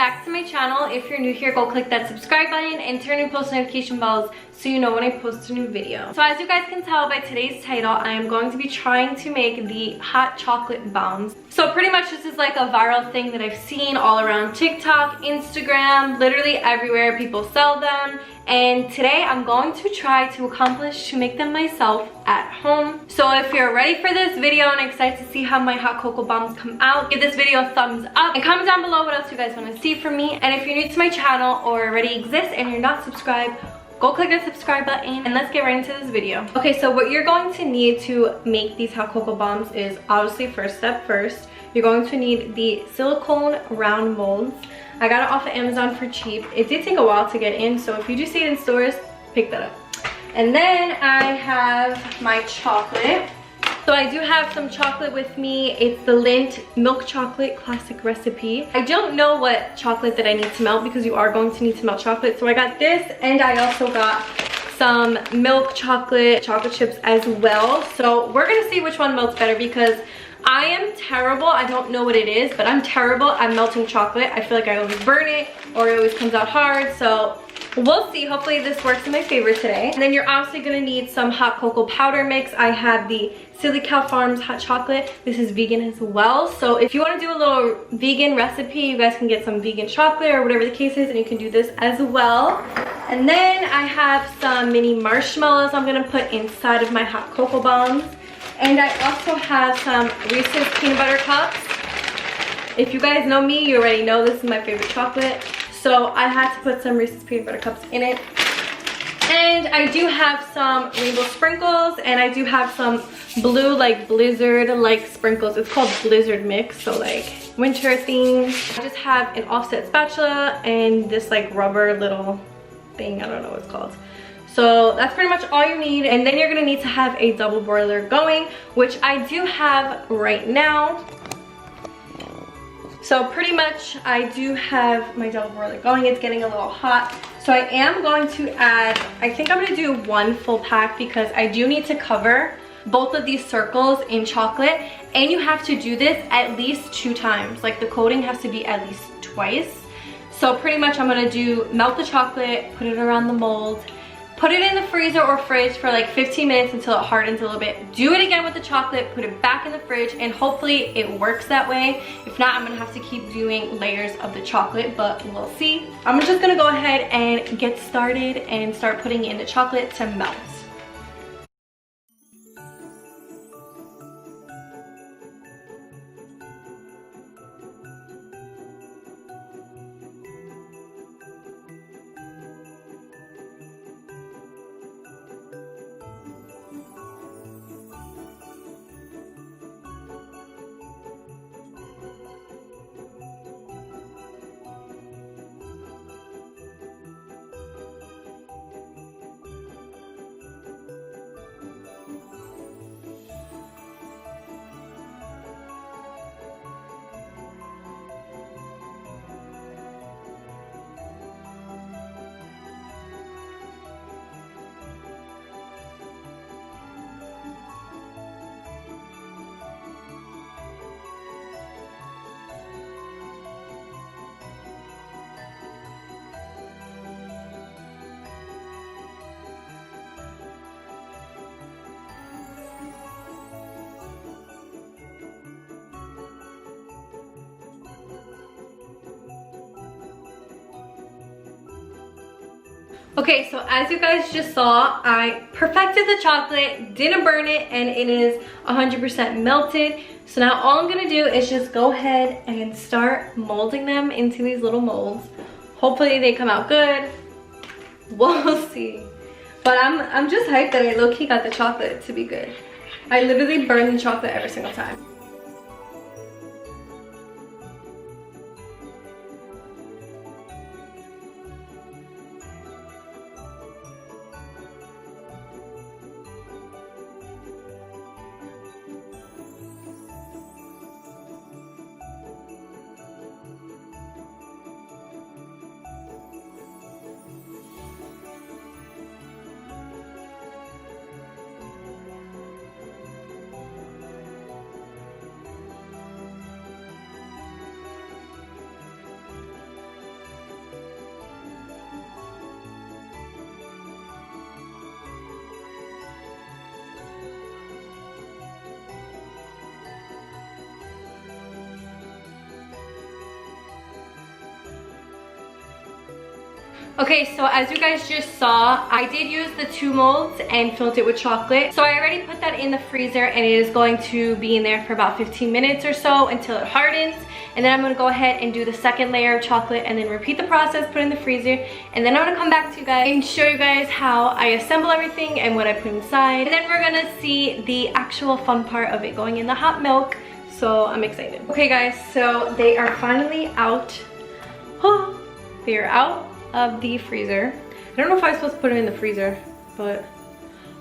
back to my channel. If you're new here, go click that subscribe button and turn on post notification bells so you know when I post a new video. So as you guys can tell by today's title, I am going to be trying to make the hot chocolate bombs. So pretty much this is like a viral thing that I've seen all around TikTok, Instagram, literally everywhere people sell them. And today I'm going to try to accomplish to make them myself at home. So if you're ready for this video and excited to see how my hot cocoa bombs come out, give this video a thumbs up and comment down below what else you guys want to see from me. And if you're new to my channel or already exist and you're not subscribed, go click the subscribe button and let's get right into this video. Okay, so what you're going to need to make these hot cocoa bombs is obviously first, you're going to need the silicone round molds. I got it off of Amazon for cheap. It did take a while to get in, so if you do see it in stores, pick that up. And then I have my chocolate. So I do have some chocolate with me. It's the Lindt milk chocolate classic recipe. I don't know what chocolate that I need to melt because you are going to need to melt chocolate. So I got this, and I also got some milk chocolate chips as well. So we're gonna see which one melts better because I am terrible. I don't know what it is, but I'm terrible at melting chocolate. I feel like I always burn it or it always comes out hard. So we'll see. Hopefully this works in my favor today. And then you're obviously gonna need some hot cocoa powder mix. I have the Silly Cow Farms hot chocolate. This is vegan as well. So if you want to do a little vegan recipe, you guys can get some vegan chocolate or whatever the case is, and you can do this as well. And then I have some mini marshmallows I'm gonna put inside of my hot cocoa bombs. And I also have some Reese's peanut butter cups. If you guys know me, you already know this is my favorite chocolate. So I had to put some Reese's peanut butter cups in it. And I do have some rainbow sprinkles, and I do have some blue like blizzard like sprinkles. It's called blizzard mix, so like winter themed. I just have an offset spatula and this like rubber little thing, I don't know what it's called. So that's pretty much all you need. And then you're gonna need to have a double broiler going, which I do have right now. So pretty much I do have my double broiler going. It's getting a little hot. So I am going to add, I think I'm gonna do one full pack because I do need to cover both of these circles in chocolate, and you have to do this at least 2 times. Like the coating has to be at least twice. So pretty much I'm gonna do melt the chocolate, put it around the mold, put it in the freezer or fridge for like 15 minutes until it hardens a little bit. Do it again with the chocolate, put it back in the fridge, and hopefully it works that way. If not, I'm gonna have to keep doing layers of the chocolate, but we'll see. I'm just gonna go ahead and get started and start putting in the chocolate to melt. Okay, so as you guys just saw, I perfected the chocolate, didn't burn it, and it is 100% melted. So now all I'm gonna do is just go ahead and start molding them into these little molds. Hopefully they come out good. We'll see. But I'm just hyped that I low-key got the chocolate to be good. I literally burn the chocolate every single time. Okay, so as you guys just saw, I did use the 2 molds and filled it with chocolate. So I already put that in the freezer and it is going to be in there for about 15 minutes or so until it hardens. And then I'm gonna go ahead and do the second layer of chocolate and then repeat the process, put it in the freezer. And then I'm gonna come back to you guys and show you guys how I assemble everything and what I put inside. And then we're gonna see the actual fun part of it going in the hot milk. So I'm excited. Okay guys, so they are finally out. Oh, they are out of the freezer. I don't know if I'm supposed to put them in the freezer, but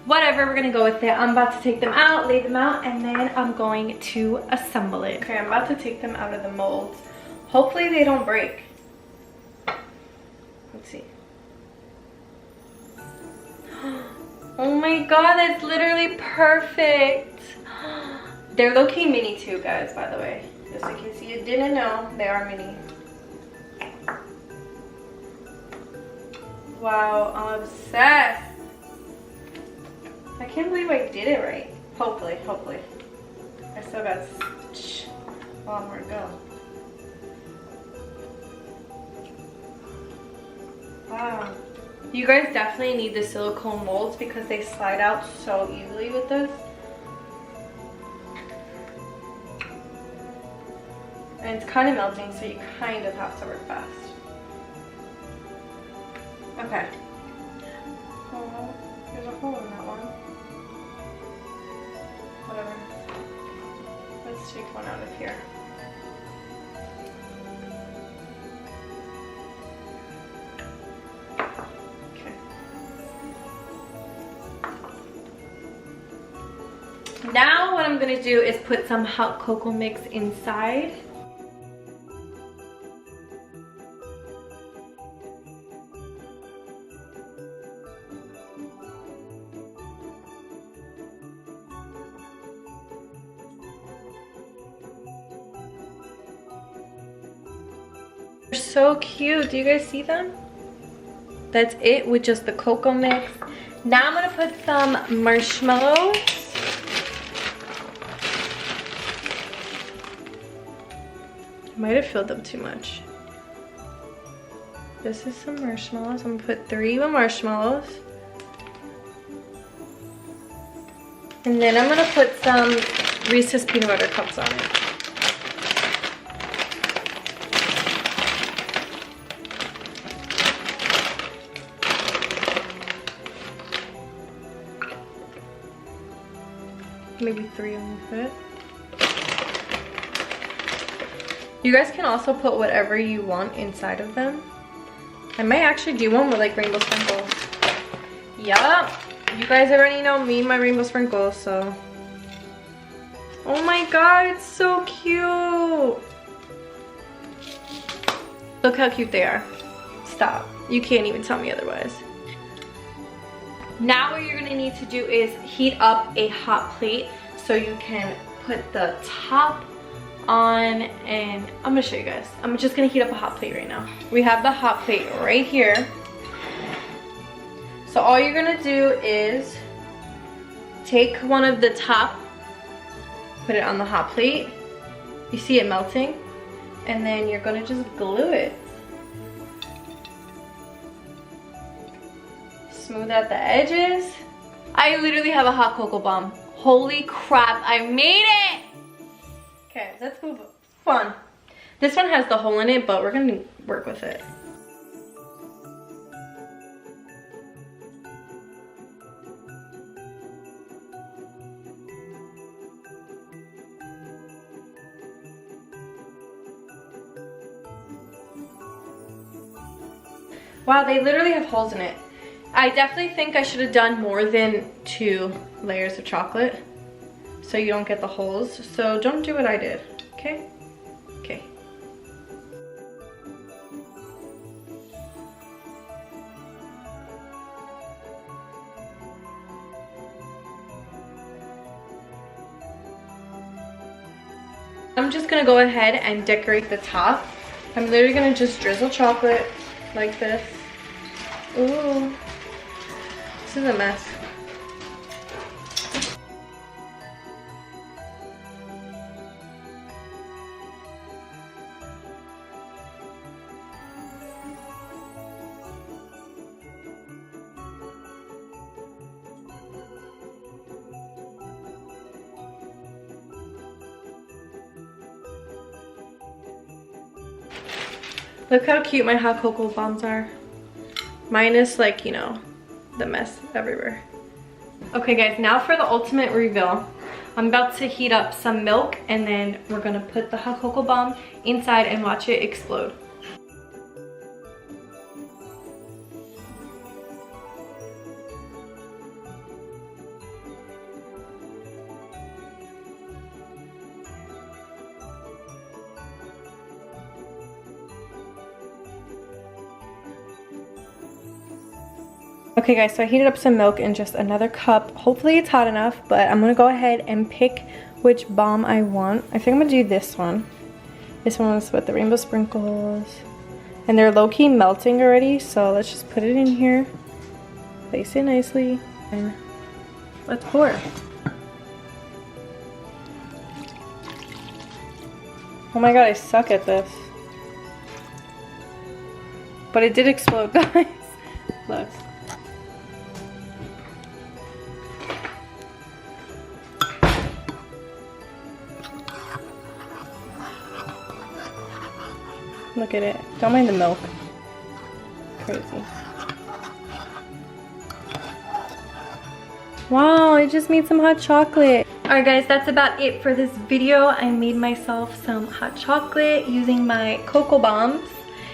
whatever, we're gonna go with it. I'm about to take them out, lay them out, and then I'm going to assemble it. Okay, I'm about to take them out of the molds. Hopefully they don't break. Let's see. Oh my god, that's literally perfect. They're low-key mini too, guys, by the way. Just in case you didn't know, they are mini. Wow, I'm obsessed. I can't believe I did it right. Hopefully. I still got a lot more to go. Wow. You guys definitely need the silicone molds because they slide out so easily with this. And it's kind of melting, so you kind of have to work fast. Okay. Oh, there's a hole in that one. Whatever. Let's take one out of here. Okay. Now what I'm gonna do is put some hot cocoa mix inside. They're so cute. Do you guys see them? That's it with just the cocoa mix. Now I'm gonna put some marshmallows. Might have filled them too much. This is some marshmallows. I'm gonna put 3 marshmallows. And then I'm gonna put some Reese's peanut butter cups on it. Maybe 3 on the fit. You guys can also put whatever you want inside of them. I might actually do one with like rainbow sprinkles. Yup. You guys already know me and my rainbow sprinkles, so. Oh my god, it's so cute. Look how cute they are. Stop. You can't even tell me otherwise. Now what you're gonna need to do is heat up a hot plate so you can put the top on, and I'm gonna show you guys. I'm just gonna heat up a hot plate right now. We have the hot plate right here. So all you're gonna do is take one of the top, put it on the hot plate. You see it melting, and then you're gonna just glue it. Smooth out the edges. I literally have a hot cocoa bomb. Holy crap, I made it! Okay, let's move on. This one has the hole in it, but we're gonna work with it. Wow, they literally have holes in it. I definitely think I should have done more than 2 layers of chocolate so you don't get the holes. So don't do what I did, okay? Okay. I'm just gonna go ahead and decorate the top. I'm literally gonna just drizzle chocolate like this. Ooh. This is a mess. Look how cute my hot cocoa bombs are. Minus, like, you know, the mess everywhere. Okay guys, now for the ultimate reveal. I'm about to heat up some milk and then we're gonna put the hot cocoa bomb inside and watch it explode. Okay guys, so I heated up some milk in just another cup. Hopefully it's hot enough, but I'm gonna go ahead and pick which bomb I want. I think I'm gonna do this one. This one's with the rainbow sprinkles. And they're low-key melting already, so let's just put it in here. Place it nicely, and let's pour. Oh my god, I suck at this. But it did explode, guys. Look. Look at it. Don't mind the milk. Crazy. Wow, I just made some hot chocolate. Alright guys, that's about it for this video. I made myself some hot chocolate using my cocoa bombs.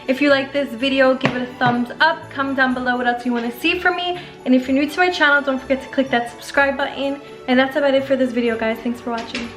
If you like this video, give it a thumbs up. Comment down below what else you want to see from me. And if you're new to my channel, don't forget to click that subscribe button. And that's about it for this video, guys. Thanks for watching.